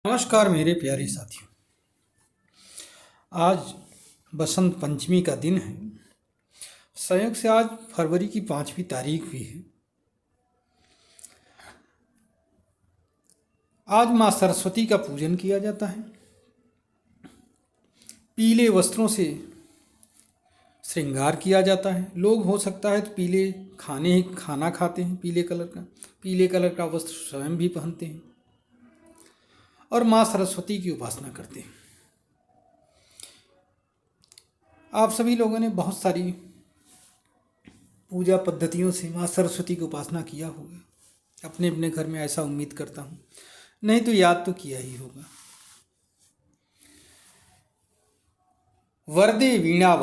नमस्कार मेरे प्यारे साथियों। आज बसंत पंचमी का दिन है। संयोग से आज फरवरी की 5वीं तारीख भी है। आज माँ सरस्वती का पूजन किया जाता है। पीले वस्त्रों से श्रृंगार किया जाता है। लोग हो सकता है तो पीले खाना खाते हैं, पीले कलर का वस्त्र स्वयं भी पहनते हैं और माँ सरस्वती की उपासना करते हैं। आप सभी लोगों ने बहुत सारी पूजा पद्धतियों से माँ सरस्वती की उपासना किया होगा अपने अपने घर में, ऐसा उम्मीद करता हूँ। नहीं तो याद तो किया ही होगा। वरदे वीणा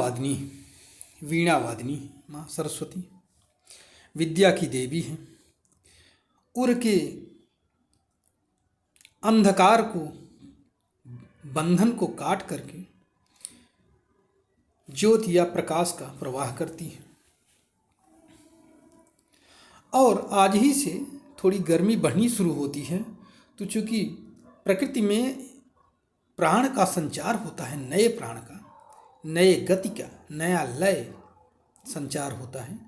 वादनी माँ सरस्वती विद्या की देवी हैं। उर के अंधकार को, बंधन को काट करके ज्योति या प्रकाश का प्रवाह करती हैं। और आज ही से थोड़ी गर्मी बढ़नी शुरू होती है, तो चूँकि प्रकृति में प्राण का संचार होता है, नए प्राण का, नए गति का, नया लय संचार होता है,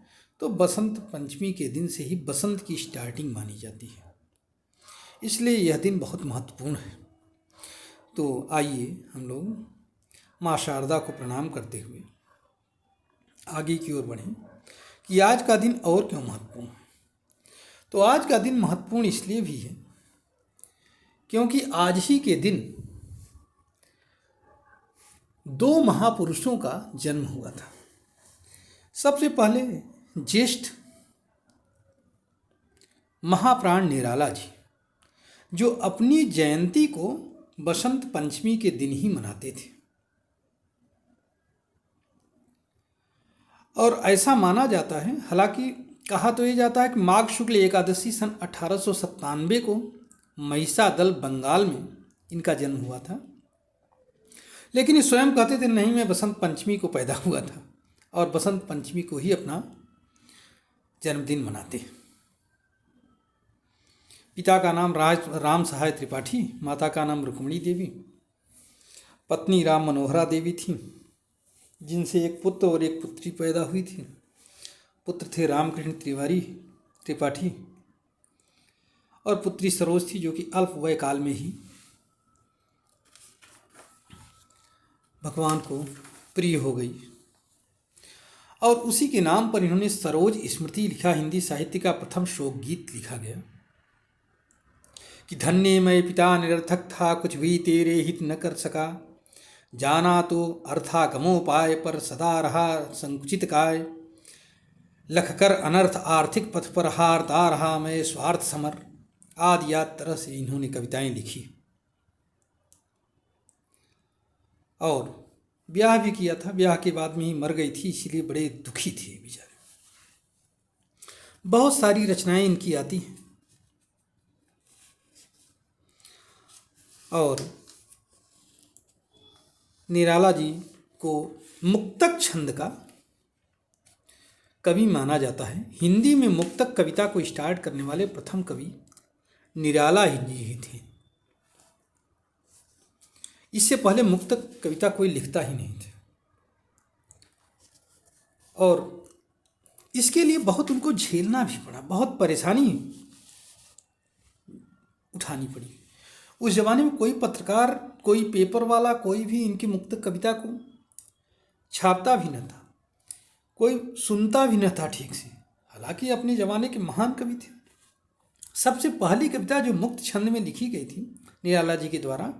तो बसंत पंचमी के दिन से ही बसंत की स्टार्टिंग मानी जाती है। इसलिए यह दिन बहुत महत्वपूर्ण है। तो आइए हम लोग माँ शारदा को प्रणाम करते हुए आगे की ओर बढ़ें कि आज का दिन और क्यों महत्वपूर्ण है। तो आज का दिन महत्वपूर्ण इसलिए भी है क्योंकि आज ही के दिन दो महापुरुषों का जन्म हुआ था। सबसे पहले ज्येष्ठ महाप्राण निराला जी, जो अपनी जयंती को बसंत पंचमी के दिन ही मनाते थे। और ऐसा माना जाता है, हालांकि कहा तो ये जाता है कि माघ शुक्ल एकादशी सन 1897 को महिषादल बंगाल में इनका जन्म हुआ था। लेकिन ये स्वयं कहते थे नहीं, मैं बसंत पंचमी को पैदा हुआ था और बसंत पंचमी को ही अपना जन्मदिन मनाते हैं। पिता का नाम राम सहाय त्रिपाठी, माता का नाम रुक्मणी देवी, पत्नी राम मनोहरा देवी थी, जिनसे एक पुत्र और एक पुत्री पैदा हुई थी। पुत्र थे रामकृष्ण त्रिपाठी और पुत्री सरोज थी, जो कि अल्प वय काल में ही भगवान को प्रिय हो गई। और उसी के नाम पर इन्होंने सरोज स्मृति लिखा। हिंदी साहित्य का प्रथम शोक गीत लिखा गया कि धन्य मैं पिता निरर्थक था, कुछ भी तेरे हित न कर सका, जाना तो अर्थागमोपाय पर सदा रहा संकुचित काय, लख कर अनर्थ आर्थिक पथ पर हारता रहा मैं स्वार्थ समर, आदि याद तरह से इन्होंने कविताएं लिखी। और ब्याह भी किया था, ब्याह के बाद में ही मर गई थी, इसलिए बड़े दुखी थे बेचारे। बहुत सारी रचनाएं इनकी आती हैं। और निराला जी को मुक्तक छंद का कवि माना जाता है। हिंदी में मुक्तक कविता को स्टार्ट करने वाले प्रथम कवि निराला जी ही थे। इससे पहले मुक्तक कविता कोई लिखता ही नहीं था। और इसके लिए बहुत उनको झेलना भी पड़ा, बहुत परेशानी उठानी पड़ी। उस जमाने में कोई पत्रकार, कोई पेपर वाला, कोई भी इनकी मुक्तक कविता को छापता भी न था, कोई सुनता भी न था ठीक से। हालांकि अपने ज़माने के महान कवि थे। सबसे पहली कविता जो मुक्त छंद में लिखी गई थी निराला जी के द्वारा,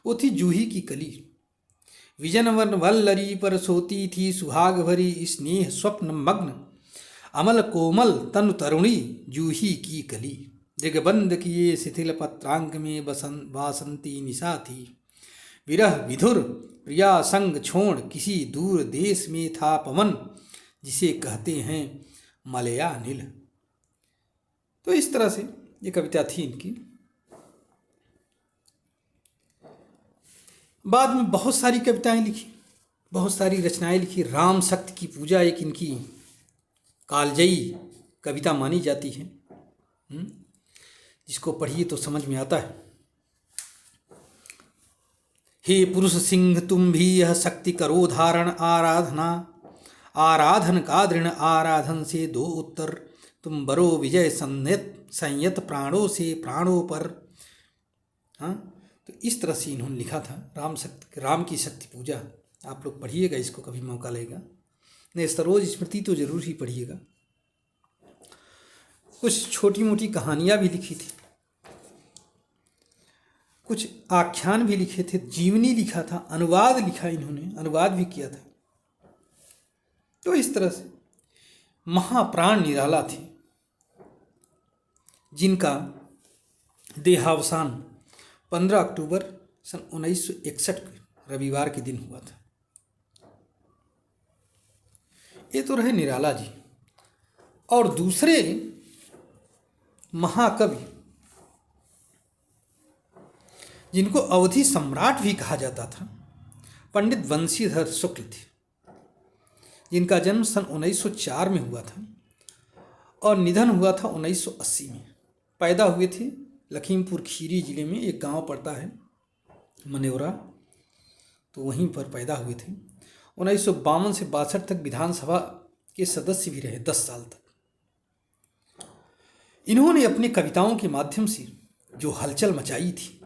वो थी जूही की कली। विजन वन वल्लरी पर सोती थी सुहाग भरी स्नेह स्वप्न मग्न, अमल कोमल तनु तरुणी जूही की कली, दिग्बंध किए शिथिल पत्रांग में वासंती निशा थी, विरह विधुर प्रिया संग छोड़ किसी दूर देश में था पवन, जिसे कहते हैं मलया नील। तो इस तरह से ये कविता थी इनकी। बाद में बहुत सारी कविताएं लिखी, बहुत सारी रचनाएं लिखी। राम शक्ति की पूजा एक इनकी कालजयी कविता मानी जाती है, जिसको पढ़िए तो समझ में आता है। हे पुरुष सिंह तुम भी यह शक्ति करो धारण, आराधना आराधन का दृढ़ आराधन से दो उत्तर, तुम बरो विजय संयत संयत प्राणों से प्राणों पर। हाँ, तो इस तरह से इन्होंने लिखा था राम की शक्ति पूजा। आप लोग पढ़िएगा इसको, कभी मौका लेगा। नहीं, सरोज स्मृति तो जरूर ही पढ़िएगा। कुछ छोटी मोटी कहानियाँ भी लिखी थी, कुछ आख्यान भी लिखे थे, जीवनी लिखा था, अनुवाद लिखा, इन्होंने अनुवाद भी किया था। तो इस तरह से महाप्राण निराला थे, जिनका देहावसान 15 अक्टूबर सन 1961 रविवार के दिन हुआ था। ये तो रहे निराला जी। और दूसरे महाकवि जिनको अवधि सम्राट भी कहा जाता था, पंडित बंशीधर शुक्ल थे, जिनका जन्म सन 1904 में हुआ था और निधन हुआ था 1980 में। पैदा हुए थे लखीमपुर खीरी जिले में, एक गांव पड़ता है मनेवरा, तो वहीं पर पैदा हुए थे। 1952 से 62 तक विधानसभा के सदस्य भी रहे, 10 साल तक। इन्होंने अपनी कविताओं के माध्यम से जो हलचल मचाई थी,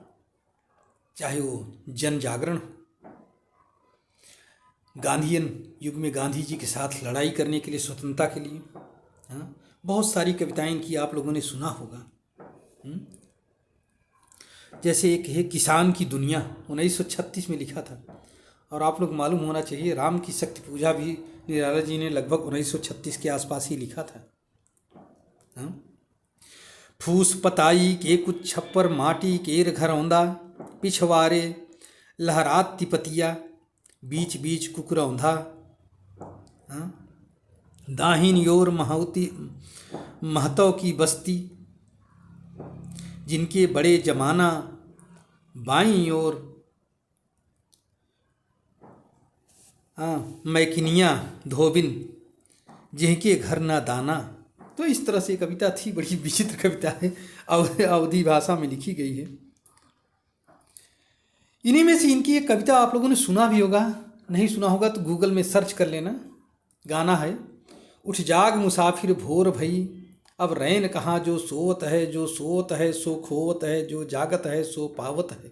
चाहे वो जन जागरण हो, गांधीयन युग में गांधी जी के साथ लड़ाई करने के लिए, स्वतंत्रता के लिए, हाँ, बहुत सारी कविताएं की आप लोगों ने सुना होगा। जैसे एक है किसान की दुनिया, 1936 में लिखा था। और आप लोग मालूम होना चाहिए, राम की शक्ति पूजा भी निराला जी ने लगभग 1936 के आसपास ही लिखा था। हाँ? फूस पताई के कुछ छप्पर माटी केर घर औंदा, पिछवारे लहरात तिपतिया बीच बीच कुकुरौंधा। हाँ? दाहिनी ओर महतों की बस्ती, जिनके बड़े जमाना, बाईं ओर मैकिनिया धोबिन, जिनके घर ना दाना। तो इस तरह से कविता थी, बड़ी विचित्र कविता है, अवधी भाषा में लिखी गई है। इन्हीं में से इनकी एक कविता आप लोगों ने सुना भी होगा, नहीं सुना होगा तो गूगल में सर्च कर लेना। गाना है, उठ जाग मुसाफिर भोर भई, अब रैन कहाँ जो सोवत है, जो सोवत है सो खोवत है, जो जागत है सो पावत है।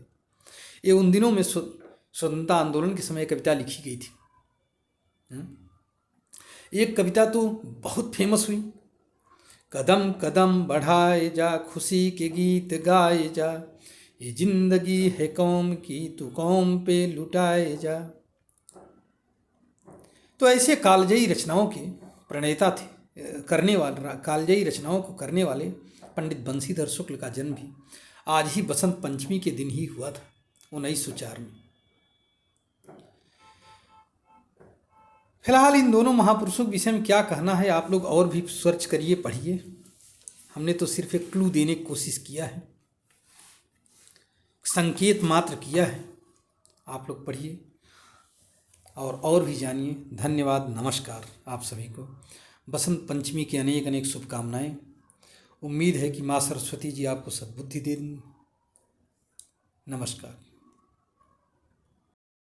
ये उन दिनों में स्वतंत्रता आंदोलन के समय कविता लिखी गई थी। एक कविता तो बहुत फेमस हुई, कदम कदम बढ़ाए जा, खुशी के गीत गाए जा, ये जिंदगी है कौम की, तू कौम पे लुटाए जा। तो ऐसे कालजयी रचनाओं के प्रणेता थे, कालजयी रचनाओं को करने वाले पंडित बंशीधर शुक्ल का जन्म भी आज ही बसंत पंचमी के दिन ही हुआ था, 1904 में। फिलहाल इन दोनों महापुरुषों के विषय में क्या कहना है, आप लोग और भी सर्च करिए, पढ़िए। हमने तो सिर्फ एक क्लू देने की कोशिश किया है, संकेत मात्र किया है। आप लोग पढ़िए और भी जानिए। धन्यवाद, नमस्कार आप सभी को। बसंत पंचमी की अनेक अनेक शुभकामनाएं। उम्मीद है कि माँ सरस्वती जी आपको सद्बुद्धि दे दें। नमस्कार।